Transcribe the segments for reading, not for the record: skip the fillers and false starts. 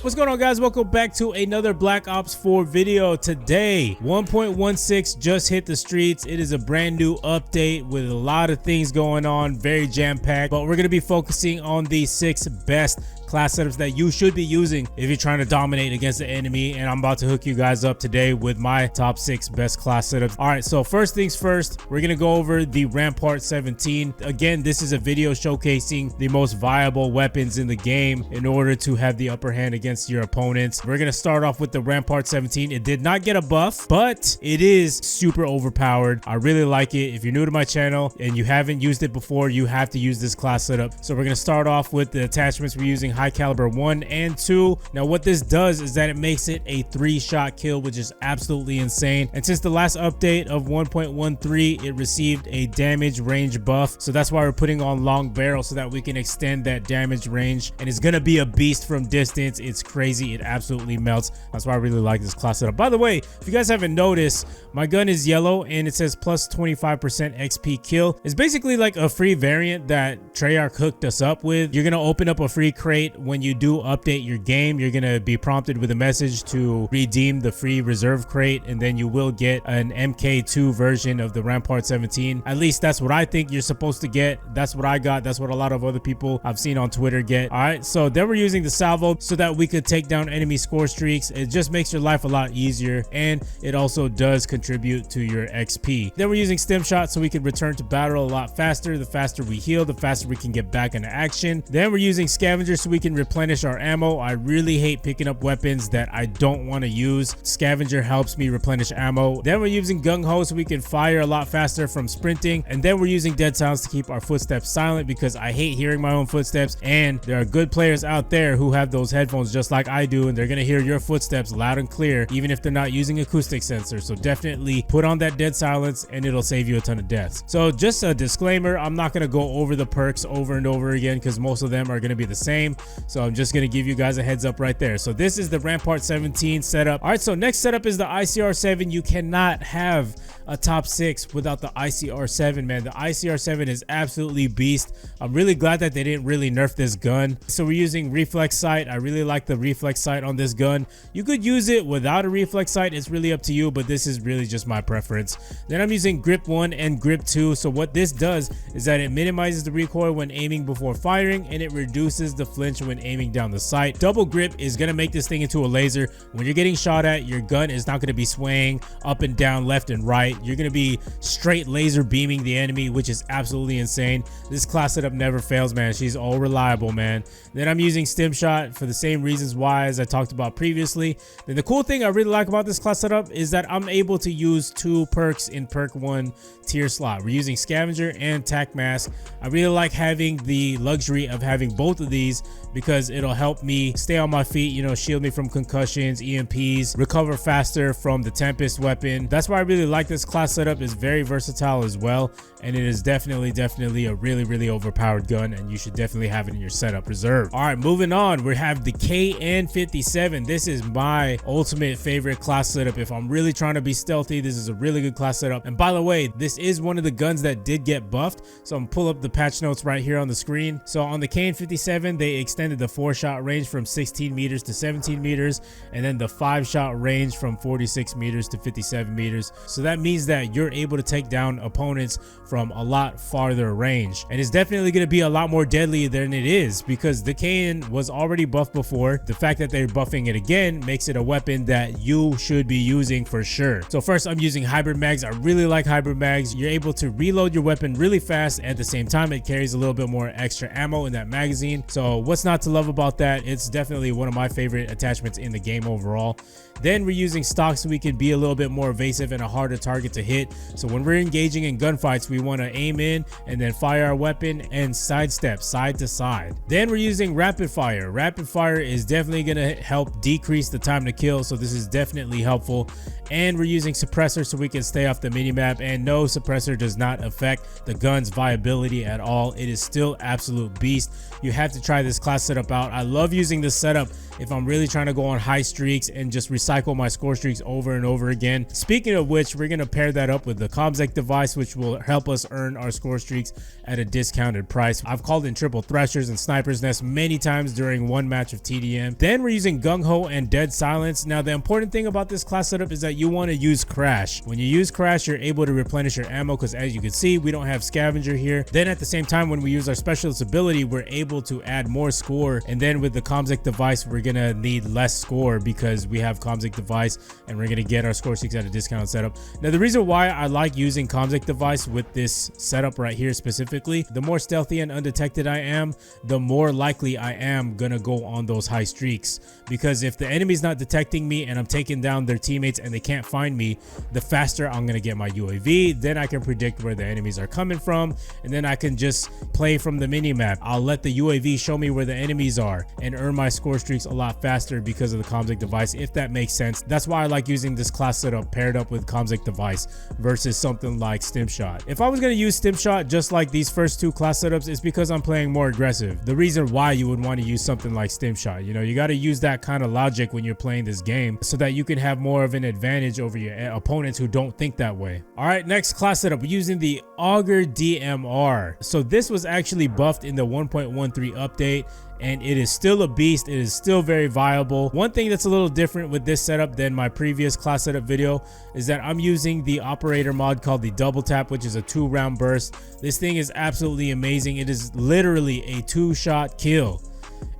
What's going on, guys? Welcome back to another Black Ops 4 video. Today 1.16 just hit the streets. It is a brand new update with a lot of things going on, very jam-packed, but we're going to be focusing on the 6 best class setups that you should be using if you're trying to dominate against the enemy. And I'm about to hook you guys up today with my top 6 best class setups. All right, so first things first, we're gonna go over the Rampart 17. Again, this is a video showcasing the most viable weapons in the game in order to have the upper hand against your opponents. We're gonna start off with the Rampart 17. It did not get a buff, but it is super overpowered. I really like it. If you're new to my channel and you haven't used it before, you have to use this class setup. So we're gonna start off with the attachments we're using: high caliber 1 and 2. Now what this does is that it makes it a 3-shot kill, which is absolutely insane. And since the last update of 1.13, it received a damage range buff, so that's why we're putting on long barrel so that we can extend that damage range. And it's gonna be a beast from distance. It's crazy. It absolutely melts. That's why I really like this class setup. By the way, if you guys haven't noticed, my gun is yellow and it says plus 25% XP kill. It's basically like a free variant that Treyarch hooked us up with. You're gonna open up a free crate when you do update your game. You're gonna be prompted with a message to redeem the free reserve crate, and then you will get an MK2 version of the Rampart 17. At least that's what I think you're supposed to get. That's what I got. That's what a lot of other people I've seen on Twitter get. All right, so then we're using the salvo so that we could take down enemy score streaks. It just makes your life a lot easier, and it also does contribute to your XP. Then we're using stim shot so we can return to battle a lot faster. The faster we heal, the faster we can get back into action. Then we're using scavenger so we can replenish our ammo. I really hate picking up weapons that I don't want to use. Scavenger helps me replenish ammo. Then we're using gung ho so we can fire a lot faster from sprinting. And then we're using dead silence to keep our footsteps silent, because I hate hearing my own footsteps, and there are good players out there who have those headphones just like I do, and they're gonna hear your footsteps loud and clear even if they're not using acoustic sensor. So definitely put on that dead silence and it'll save you a ton of deaths. So just a disclaimer, I'm not gonna go over the perks over and over again because most of them are gonna be the same. So I'm just gonna give you guys a heads up right there. So this is the Rampart 17 setup. All right, so next setup is the ICR7. You cannot have a top 6 without the ICR7, man. The ICR7 is absolutely beast. I'm really glad that they didn't really nerf this gun. So we're using reflex sight. I really like the reflex sight on this gun. You could use it without a reflex sight. It's really up to you, but this is really just my preference. Then I'm using grip 1 and grip 2. So what this does is that it minimizes the recoil when aiming before firing, and it reduces the flinch when aiming down the sight. Double grip is gonna make this thing into a laser. When you're getting shot at, your gun is not gonna be swaying up and down, left and right. You're gonna be straight laser beaming the enemy, which is absolutely insane. This class setup never fails, man. She's all reliable, man. Then I'm using stim shot for the same reasons why as I talked about previously. Then the cool thing I really like about this class setup is that I'm able to use 2 perks in perk 1 tier slot. We're using scavenger and tac mask. I really like having the luxury of having both of these because it'll help me stay on my feet, you know, shield me from concussions, EMPs, recover faster from the Tempest weapon. That's why I really like this class setup. It's very versatile as well, and it is definitely a really overpowered gun, and you should definitely have it in your setup reserve. All right, moving on, we have the KN57. This is my ultimate favorite class setup. If I'm really trying to be stealthy, this is a really good class setup. And by the way, this is one of the guns that did get buffed, so I'm gonna pull up the patch notes right here on the screen. So on the KN57, they extended the 4-shot range from 16 meters to 17 meters, and then the 5-shot range from 46 meters to 57 meters. So that means that you're able to take down opponents from a lot farther range, and it's definitely going to be a lot more deadly than it is because the KN was already buffed before. The fact that they're buffing it again makes it a weapon that you should be using for sure. So first, I'm using hybrid mags. I really like hybrid mags. You're able to reload your weapon really fast. At the same time, it carries a little bit more extra ammo in that magazine. So what's not to love about that? It's definitely one of my favorite attachments in the game overall. Then we're using stock so we can be a little bit more evasive and a harder target to hit. So when we're engaging in gunfights, we want to aim in and then fire our weapon and sidestep side to side. Then we're using rapid fire. Rapid fire is definitely going to help decrease the time to kill, so this is definitely helpful. And we're using suppressor so we can stay off the minimap, and no, suppressor does not affect the gun's viability at all. It is still absolute beast. You have to try this class setup out. I love using this setup if I'm really trying to go on high streaks and just recycle my score streaks over and over again. Speaking of which, we're going to pair that up with the COD device, which will help us earn our score streaks at a discounted price. I've called in triple threshers and sniper's nest many times during one match of TDM. Then we're using gung ho and dead silence. Now the important thing about this class setup is that you want to use crash. When you use crash, you're able to replenish your ammo, because as you can see, we don't have scavenger here. Then at the same time, when we use our specialist ability, we're able to add more score. And then with the COD device, we're gonna need less score because we have COD device, and we're gonna get our score streaks at a discounted setup. Now the reason why I like using COD device with this setup right here specifically, the more stealthy and undetected I am, the more likely I am gonna go on those high streaks. Because if the enemy's not detecting me and I'm taking down their teammates and they can't find me, the faster I'm gonna get my UAV. Then I can predict where the enemies are coming from, and then I can just play from the mini map. I'll let the UAV show me where the enemies are and earn my score streaks a lot faster because of the COD device, if that makes sense. That's why I like using this class setup paired up with COD device versus something like stim shot. If I was going to use stim shot just like these first two class setups, it's because I'm playing more aggressive. The reason why you would want to use something like stim shot, you know, you got to use that kind of logic when you're playing this game so that you can have more of an advantage over your opponents who don't think that way. All right, next class setup, we're using the Aug DMR. So this was actually buffed in the 1.13 update, and it is still a beast. It is still very viable. One thing that's a little different with this setup than my previous class setup video is that I'm using the operator mod called the double tap, which is a 2-round burst. This thing is absolutely amazing. It is literally a 2-shot kill,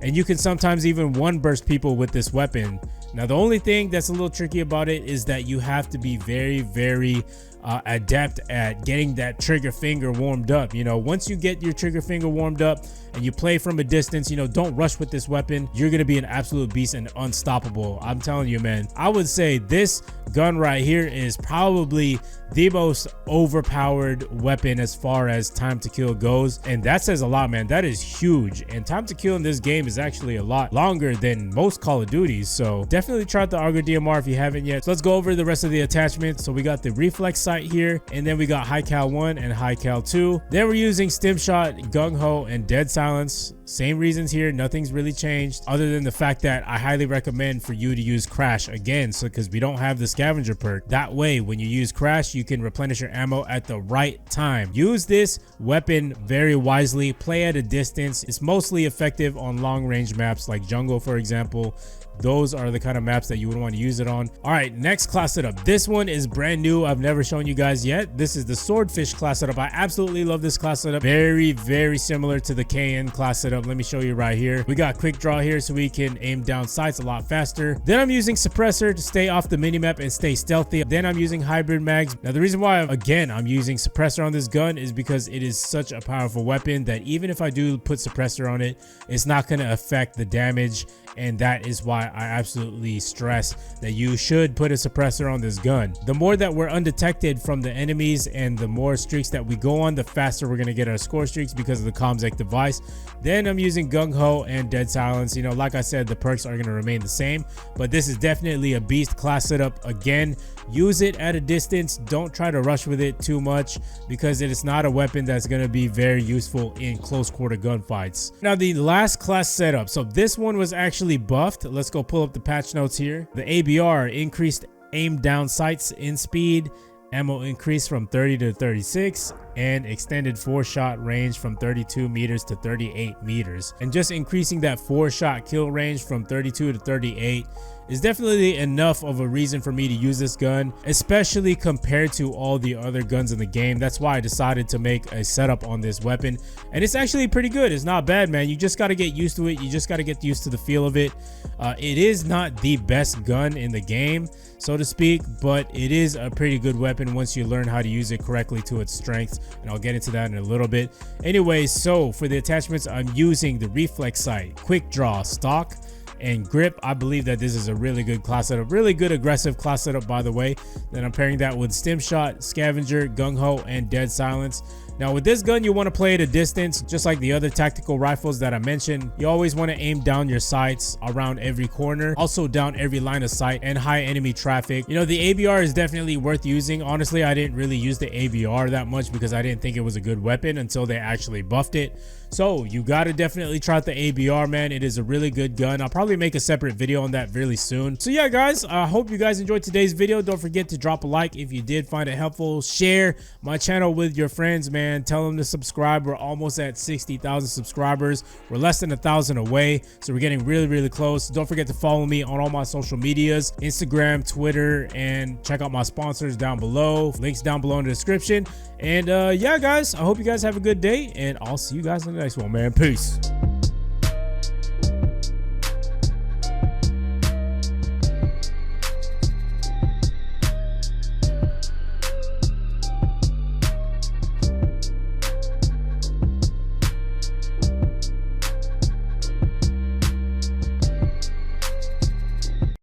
and you can sometimes even 1-burst people with this weapon. Now the only thing that's a little tricky about it is that you have to be very adept at getting that trigger finger warmed up. You know, once you get your trigger finger warmed up and you play from a distance, you know, don't rush with this weapon. You're gonna be an absolute beast and unstoppable. I'm telling you, man. I would say this gun right here is probably the most overpowered weapon as far as time to kill goes, and that says a lot, man. That is huge, and time to kill in this game is actually a lot longer than most Call of Duties. So definitely try out the Aug DMR if you haven't yet. So let's go over the rest of the attachments. So we got the reflex sight here, and then we got high cal 1 and high cal 2. Then we're using stim shot, gung ho, and dead silence. Same reasons here, nothing's really changed other than the fact that I highly recommend for you to use crash again, so because we don't have the scavenger perk. That way when you use crash, you can replenish your ammo at the right time. Use this weapon very wisely, play at a distance. It's mostly effective on long range maps like jungle, for example. Those are the kind of maps that you would want to use it on. All right, next class setup. This one is brand new. I've never shown you guys yet. This is the Swordfish class setup. I absolutely love this class setup. Very similar to the KN class setup. Let me show you right here. We got quick draw here so we can aim down sights a lot faster. Then I'm using suppressor to stay off the minimap and stay stealthy. Then I'm using hybrid mags. Now the reason why again I'm using suppressor on this gun is because it is such a powerful weapon that even if I do put suppressor on it, it's not going to affect the damage. And that is why I absolutely stress that you should put a suppressor on this gun. The more that we're undetected from the enemies and the more streaks that we go on, the faster we're going to get our score streaks because of the COD device. Then I'm using gung ho and dead silence. You know, like I said, the perks are going to remain the same, but this is definitely a beast class setup. Again, use it at a distance. Don't try to rush with it too much because it is not a weapon that's going to be very useful in close quarter gunfights. Now the last class setup, so this one was actually buffed. Let's go pull up the patch notes here. The AVR increased aim down sights in speed, ammo increased from 30 to 36, and extended 4-shot range from 32 meters to 38 meters. And just increasing that 4-shot kill range from 32 to 38 is definitely enough of a reason for me to use this gun, especially compared to all the other guns in the game. That's why I decided to make a setup on this weapon, and it's actually pretty good. It's not bad, man. You just got to get used to it. You just got to get used to the feel of it. It is not the best gun in the game, so to speak, but it is a pretty good weapon once you learn how to use it correctly to its strengths, and I'll get into that in a little bit. Anyway, so for the attachments, I'm using the reflex sight, quick draw, stock, and grip. I believe that this is a really good class setup, really good aggressive class setup, by the way. Then I'm pairing that with stim shot, scavenger, gung ho, and dead silence. Now with this gun, you want to play at a distance, just like the other tactical rifles that I mentioned. You always want to aim down your sights around every corner, also down every line of sight and high enemy traffic. You know, the AVR is definitely worth using. Honestly, I didn't really use the AVR that much because I didn't think it was a good weapon until they actually buffed it. So you got to definitely try out the AVR, man. It is a really good gun. I'll probably make a separate video on that really soon. So yeah, guys, I hope you guys enjoyed today's video. Don't forget to drop a like if you did find it helpful. Share my channel with your friends, man. Tell them to subscribe. We're almost at 60,000 subscribers. We're less than 1,000 away, so we're getting really close. Don't forget to follow me on all my social medias, Instagram, Twitter, and check out my sponsors down below. Links down below in the description. And yeah, guys, I hope you guys have a good day, and I'll see you guys in the next one, man. Peace.